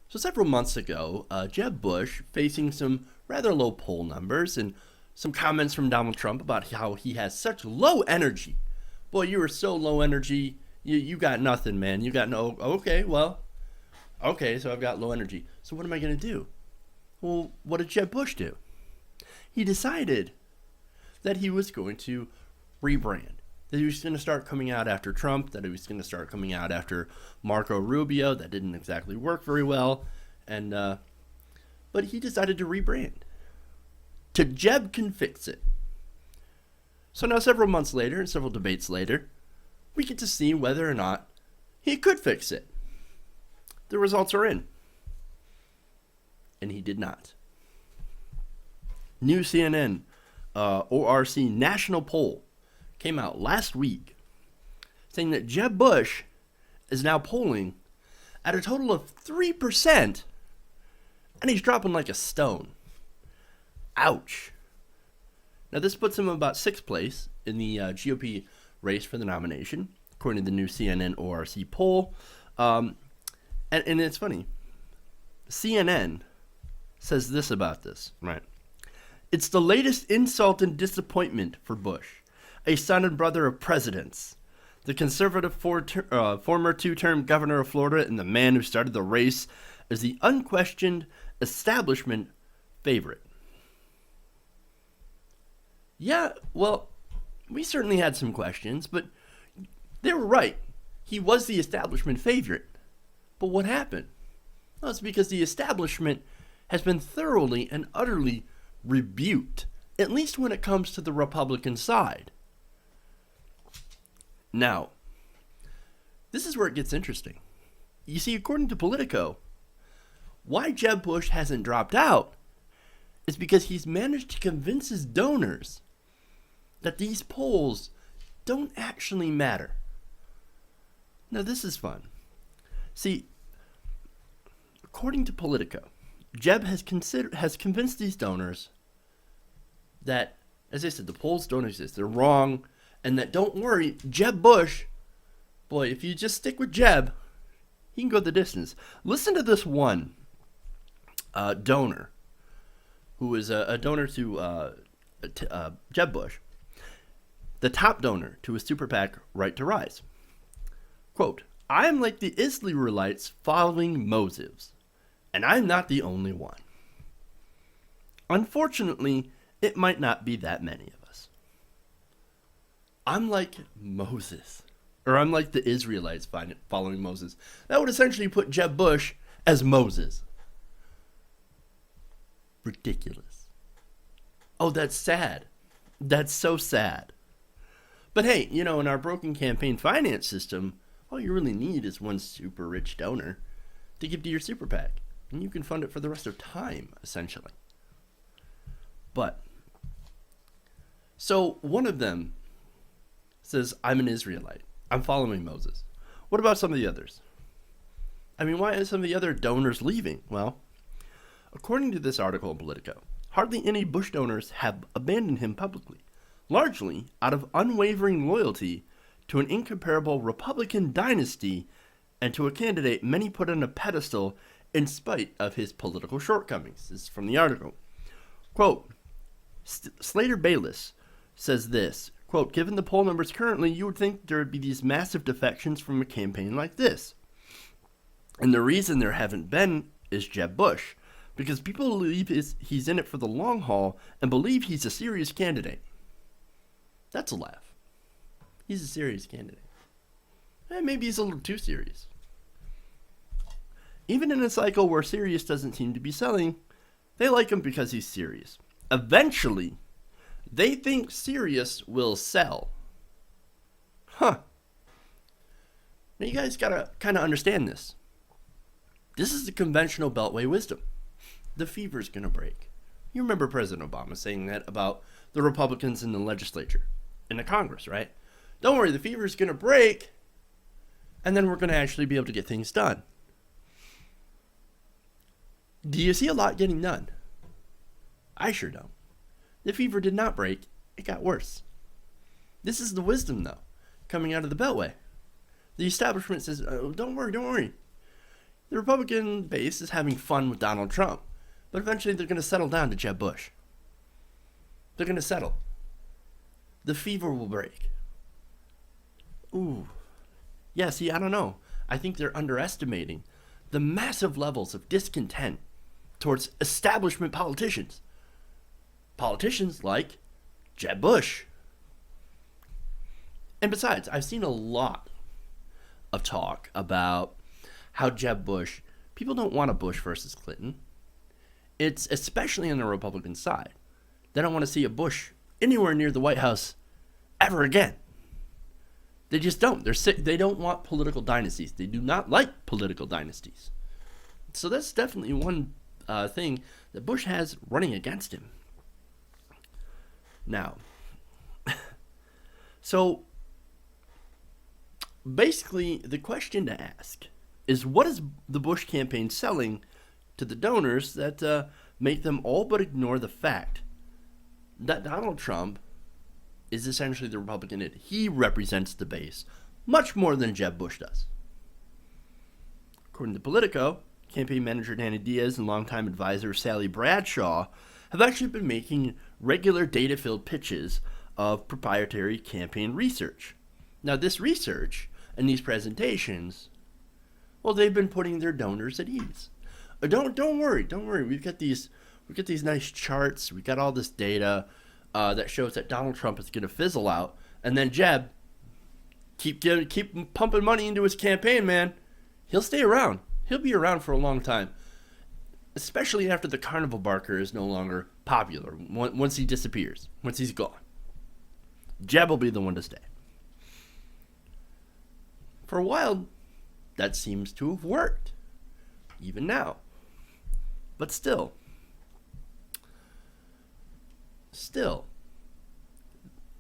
So several months ago, Jeb Bush, facing some rather low poll numbers and some comments from Donald Trump about how he has such low energy. Boy, you are so low energy. You got nothing, man. You got no. Okay, so I've got low energy. So what am I going to do? Well, what did Jeb Bush do? He decided that he was going to rebrand. That he was going to start coming out after Trump, that he was going to start coming out after Marco Rubio. That didn't exactly work very well. But he decided to rebrand to Jeb Can Fix It. So now several months later and several debates later, we get to see whether or not he could fix it. The results are in. And he did not. New CNN ORC national poll came out last week saying that Jeb Bush is now polling at a total of 3%, and he's dropping like a stone. Ouch. Now this puts him about 6th place in the GOP race for the nomination, according to the new CNN ORC poll. And it's funny. CNN says this about this, right? It's the latest insult and disappointment for Bush, a son and brother of presidents, the conservative former two-term governor of Florida and the man who started the race as the unquestioned establishment favorite. Yeah, well, we certainly had some questions, but they were right. He was the establishment favorite. But what happened? Well, it's because the establishment has been thoroughly and utterly rebuked, at least when it comes to the Republican side. Now, this is where it gets interesting. You see, according to Politico, why Jeb Bush hasn't dropped out is because he's managed to convince his donors that these polls don't actually matter. Now, this is fun. See, according to Politico, Jeb has convinced these donors that, as I said, the polls don't exist. They're wrong. And that, don't worry, Jeb Bush, boy, if you just stick with Jeb, he can go the distance. Listen to this one donor who is a donor to Jeb Bush, the top donor to his super PAC, Right to Rise. Quote, I am like the Israelites following Moses, and I'm not the only one. Unfortunately, it might not be that many of us. I'm like Moses, or I'm like the Israelites following Moses. That would essentially put Jeb Bush as Moses. Ridiculous. Oh, that's sad. That's so sad. But hey, in our broken campaign finance system, all you really need is one super rich donor to give to your super PAC, and you can fund it for the rest of time, essentially. But, so one of them says, I'm an Israelite. I'm following Moses. What about some of the others? I mean, why are some of the other donors leaving? Well, according to this article in Politico, hardly any Bush donors have abandoned him publicly, largely out of unwavering loyalty to an incomparable Republican dynasty and to a candidate many put on a pedestal in spite of his political shortcomings. This is from the article. Quote, Slater Bayless says this, quote, given the poll numbers currently, you would think there would be these massive defections from a campaign like this. And the reason there haven't been is Jeb Bush, because people believe he's in it for the long haul and believe he's a serious candidate. That's a laugh. He's a serious candidate. Maybe he's a little too serious. Even in a cycle where serious doesn't seem to be selling, they like him because he's serious. Eventually, they think serious will sell. Huh. Now you guys gotta kind of understand this. This is the conventional Beltway wisdom. The fever's gonna break. You remember President Obama saying that about the Republicans in the legislature, in the Congress, right? Don't worry, the fever's gonna break, and then we're gonna actually be able to get things done. Do you see a lot getting done? I sure don't. The fever did not break, it got worse. This is the wisdom, though, coming out of the Beltway. The establishment says, oh, don't worry. The Republican base is having fun with Donald Trump, but eventually they're going to settle down to Jeb Bush. They're going to settle. The fever will break. Ooh. Yeah, see, I don't know. I think they're underestimating the massive levels of discontent towards establishment politicians. Politicians like Jeb Bush. And besides, I've seen a lot of talk about how Jeb Bush, people don't want a Bush versus Clinton. It's especially on the Republican side. They don't want to see a Bush anywhere near the White House ever again. They just don't. They're sick. They don't want political dynasties. They do not like political dynasties. So that's definitely one thing that Bush has running against him. Now, so basically the question to ask is, what is the Bush campaign selling to the donors that make them all but ignore the fact that Donald Trump is essentially the Republican elite? He represents the base much more than Jeb Bush does. According to Politico, campaign manager Danny Diaz and longtime advisor Sally Bradshaw have actually been making regular data-filled pitches of proprietary campaign research. Now, this research and these presentations, well, they've been putting their donors at ease. Don't worry. We've got these nice charts. We got all this data that shows that Donald Trump is going to fizzle out, and then Jeb, keep pumping money into his campaign, man. He'll stay around. He'll be around for a long time, especially after the carnival barker is no longer popular. Once he disappears, once he's gone, Jeb will be the one to stay. For a while, that seems to have worked, even now. But still,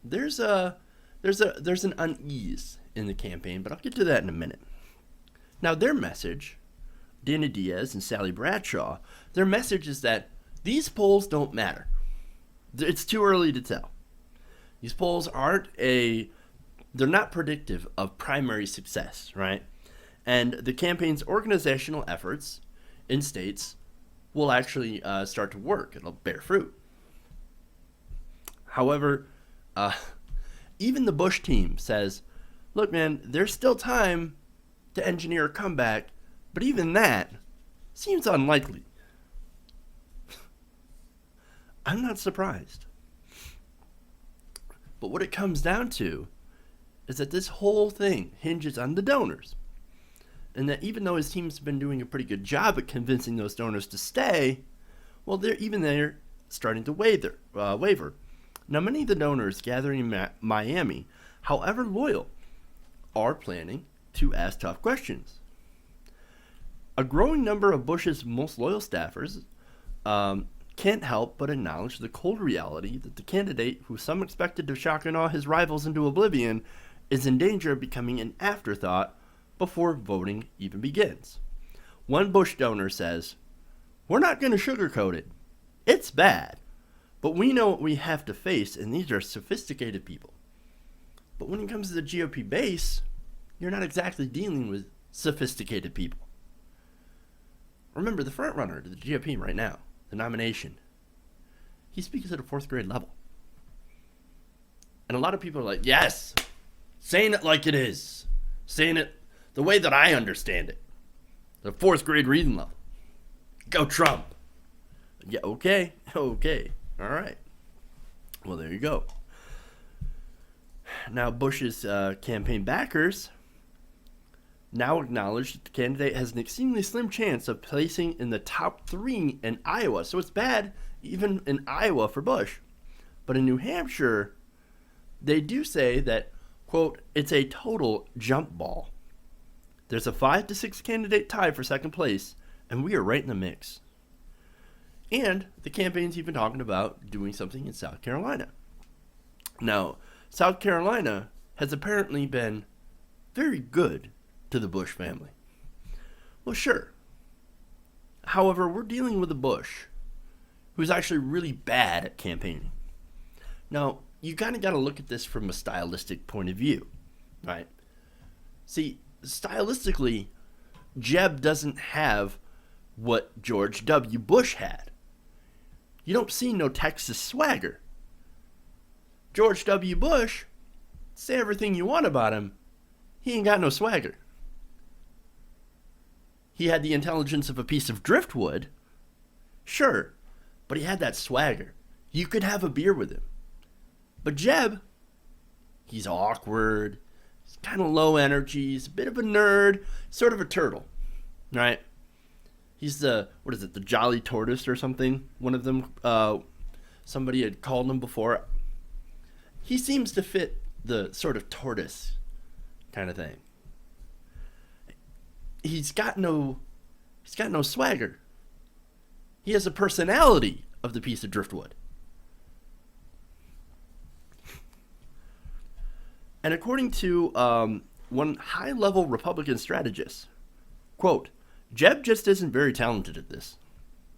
there's an unease in the campaign, but I'll get to that in a minute. Now, their message, Dana Diaz and Sally Bradshaw, their message is that these polls don't matter. It's too early to tell. These polls they're not predictive of primary success, right? And the campaign's organizational efforts in states will actually start to work. It'll bear fruit. However, even the Bush team says, look, man, there's still time to engineer a comeback, but even that seems unlikely. I'm not surprised. But what it comes down to is that this whole thing hinges on the donors. And that even though his team's been doing a pretty good job at convincing those donors to stay, well, they're starting to waver. Now, many of the donors gathering in Miami, however loyal, are planning to ask tough questions. A growing number of Bush's most loyal staffers can't help but acknowledge the cold reality that the candidate who some expected to shock and awe his rivals into oblivion is in danger of becoming an afterthought before voting even begins. One Bush donor says, "We're not going to sugarcoat it. It's bad, but we know what we have to face, and these are sophisticated people. But when it comes to the GOP base, you're not exactly dealing with sophisticated people." Remember, the front runner to the GOP right now, the nomination, he speaks at a fourth grade level. And a lot of people are like, yes, saying it like it is, saying it the way that I understand it, the fourth grade reading level. Go Trump. Yeah, okay, all right. Well, there you go. Now, Bush's campaign backers now acknowledge that the candidate has an exceedingly slim chance of placing in the top 3 in Iowa. So it's bad even in Iowa for Bush. But in New Hampshire, they do say that, quote, it's a total jump ball. There's a 5-6 candidate tie for second place, and we are right in the mix. And the campaign's even talking about doing something in South Carolina. Now, South Carolina has apparently been very good to the Bush family. Well, sure. However, we're dealing with a Bush who's actually really bad at campaigning. Now, you kind of got to look at this from a stylistic point of view, right? See, stylistically, Jeb doesn't have what George W. Bush had. You don't see no Texas swagger. George W. Bush, say everything you want about him, he ain't got no swagger. He had the intelligence of a piece of driftwood, sure, but he had that swagger. You could have a beer with him. But Jeb, he's awkward, he's kind of low energy, he's a bit of a nerd, sort of a turtle, right? He's the Jolly Tortoise or something. One of them, somebody had called him before. He seems to fit the sort of tortoise kind of thing. He's got no swagger. He has a personality of the piece of driftwood. And according to one high-level Republican strategist, quote, Jeb just isn't very talented at this.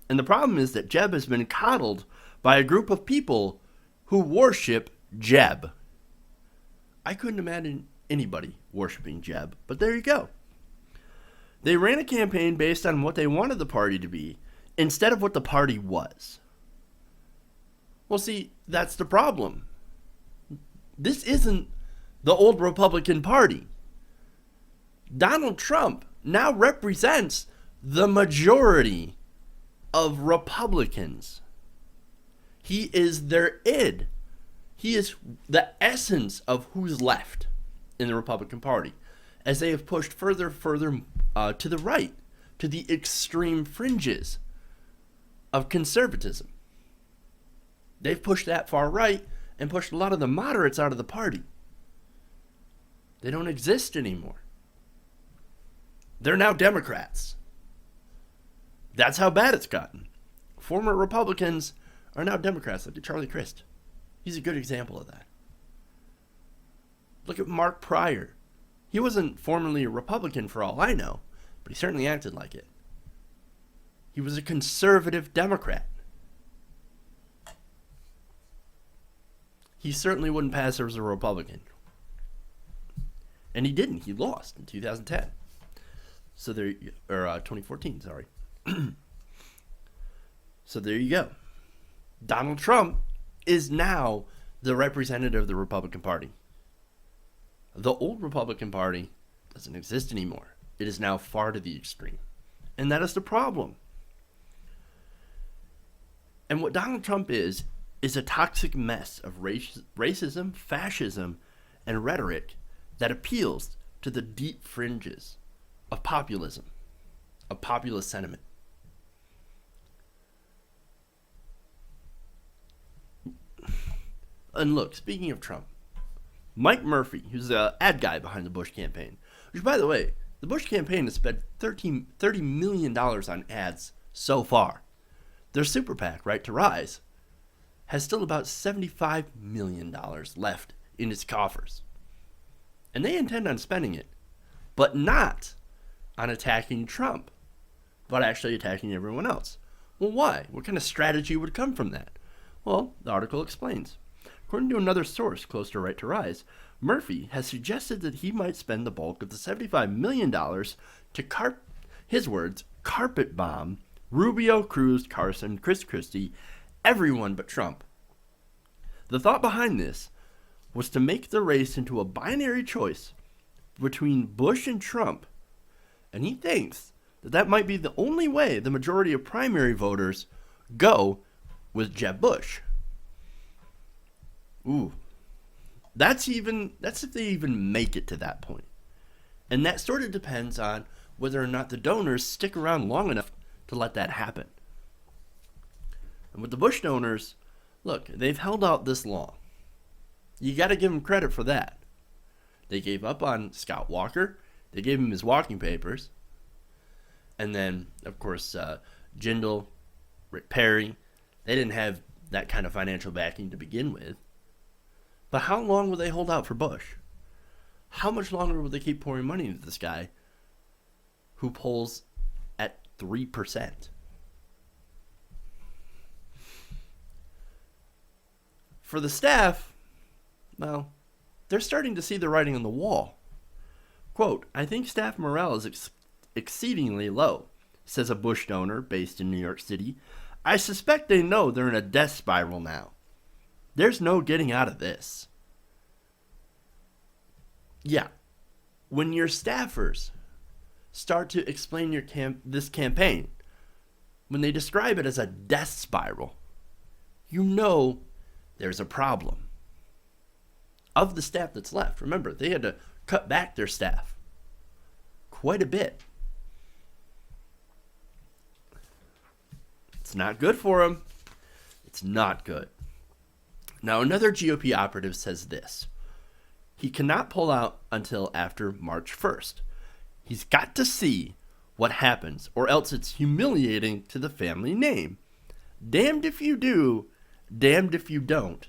And the problem is that Jeb has been coddled by a group of people who worship Jeb. I couldn't imagine anybody worshiping Jeb, but there you go. They ran a campaign based on what they wanted the party to be instead of what the party was. Well, see, that's the problem. This isn't the old Republican Party. Donald Trump now represents the majority of Republicans. He is their id. He is the essence of who's left in the Republican Party, as they have pushed further to the right, to the extreme fringes of conservatism. They've pushed that far right and pushed a lot of the moderates out of the party. They don't exist anymore. They're now Democrats. That's how bad it's gotten. Former Republicans are now Democrats, like Charlie Crist. He's a good example of that. Look at Mark Pryor. He wasn't formerly a Republican for all I know, but he certainly acted like it. He was a conservative Democrat. He certainly wouldn't pass as a Republican. And he didn't. He lost in 2010. So there, or 2014, sorry. So there you go. Donald Trump is now the representative of the Republican Party. The old Republican Party doesn't exist anymore. It is now far to the extreme. And that is the problem. And what Donald Trump is a toxic mess of racism, fascism, and rhetoric that appeals to the deep fringes of populism, of populist sentiment. And look, speaking of Trump, Mike Murphy, who's the ad guy behind the Bush campaign, which, by the way, the Bush campaign has spent $30 million on ads so far. Their super PAC, Right to Rise, has still about $75 million left in its coffers. And they intend on spending it, but not on attacking Trump, but actually attacking everyone else. Well, why? What kind of strategy would come from that? Well, the article explains. According to another source close to Right to Rise, Murphy has suggested that he might spend the bulk of the $75 million to, his words, carpet bomb Rubio, Cruz, Carson, Chris Christie, everyone but Trump. The thought behind this was to make the race into a binary choice between Bush and Trump, and he thinks that that might be the only way the majority of primary voters go with Jeb Bush. Ooh, that's if they even make it to that point. And that sort of depends on whether or not the donors stick around long enough to let that happen. And with the Bush donors, look, they've held out this long. You got to give them credit for that. They gave up on Scott Walker. They gave him his walking papers. And then, of course, Jindal, Rick Perry, they didn't have that kind of financial backing to begin with. But how long will they hold out for Bush? How much longer will they keep pouring money into this guy who polls at 3%? For the staff, well, they're starting to see the writing on the wall. Quote, I think staff morale is exceedingly low, says a Bush donor based in New York City. I suspect they know they're in a death spiral now. There's no getting out of this. Yeah, when your staffers start to explain this campaign, when they describe it as a death spiral, you know there's a problem. Of the staff that's left, remember, they had to cut back their staff quite a bit. It's not good for them. It's not good. Now, another GOP operative says this. He cannot pull out until after March 1st. He's got to see what happens, or else it's humiliating to the family name. Damned if you do, damned if you don't.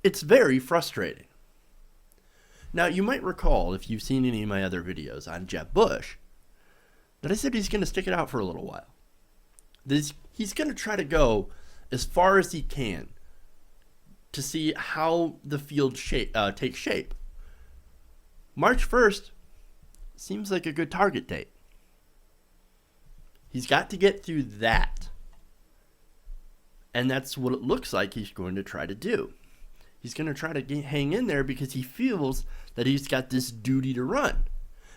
It's very frustrating. Now, you might recall, if you've seen any of my other videos on Jeb Bush, that I said he's going to stick it out for a little while. He's going to try to go as far as he can to see how the field takes shape. March 1st seems like a good target date. He's got to get through that. And that's what it looks like he's going to try to do. He's going to try to hang in there because he feels that he's got this duty to run.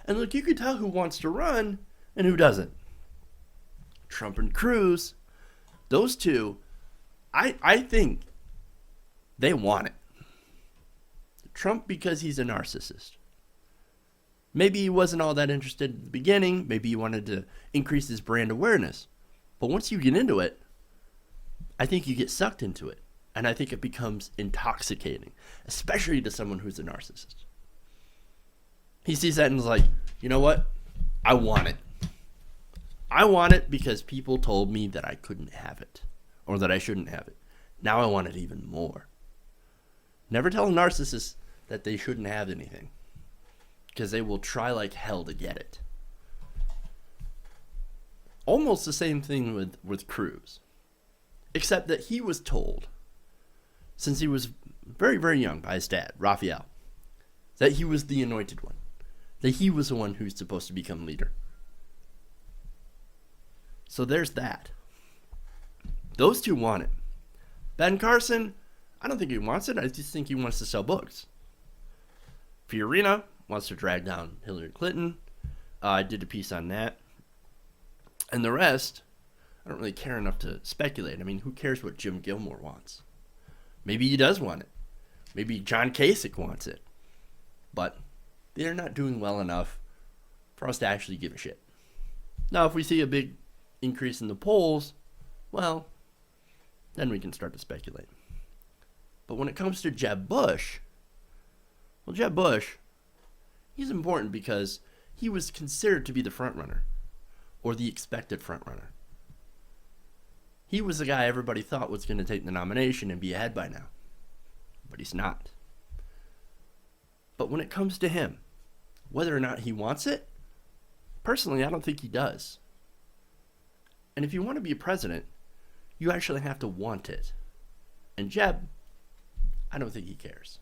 And look, you can tell who wants to run and who doesn't. Trump and Cruz, those two, I think they want it. Trump because he's a narcissist. Maybe he wasn't all that interested at the beginning. Maybe he wanted to increase his brand awareness. But once you get into it, I think you get sucked into it. And I think it becomes intoxicating, especially to someone who's a narcissist. He sees that and is like, you know what? I want it. I want it because people told me that I couldn't have it or that I shouldn't have it. Now I want it even more. Never tell a narcissist that they shouldn't have anything because they will try like hell to get it. Almost the same thing with Cruz, except that he was told, since he was very, very young by his dad, Raphael, that he was the anointed one, that he was the one who's supposed to become leader. So there's that. Those two want it. Ben Carson, I don't think he wants it. I just think he wants to sell books. Fiorina wants to drag down Hillary Clinton. I did a piece on that. And the rest, I don't really care enough to speculate. I mean, who cares what Jim Gilmore wants? Maybe he does want it. Maybe John Kasich wants it. But they're not doing well enough for us to actually give a shit. Now, if we see a big increase in the polls, well, then we can start to speculate. But when it comes to Jeb Bush, well, Jeb Bush, he's important because he was considered to be the front runner, or the expected front runner. He was the guy everybody thought was going to take the nomination and be ahead by now. But he's not. But when it comes to him, whether or not he wants it, personally, I don't think he does. And if you want to be a president, you actually have to want it. And Jeb, I don't think he cares.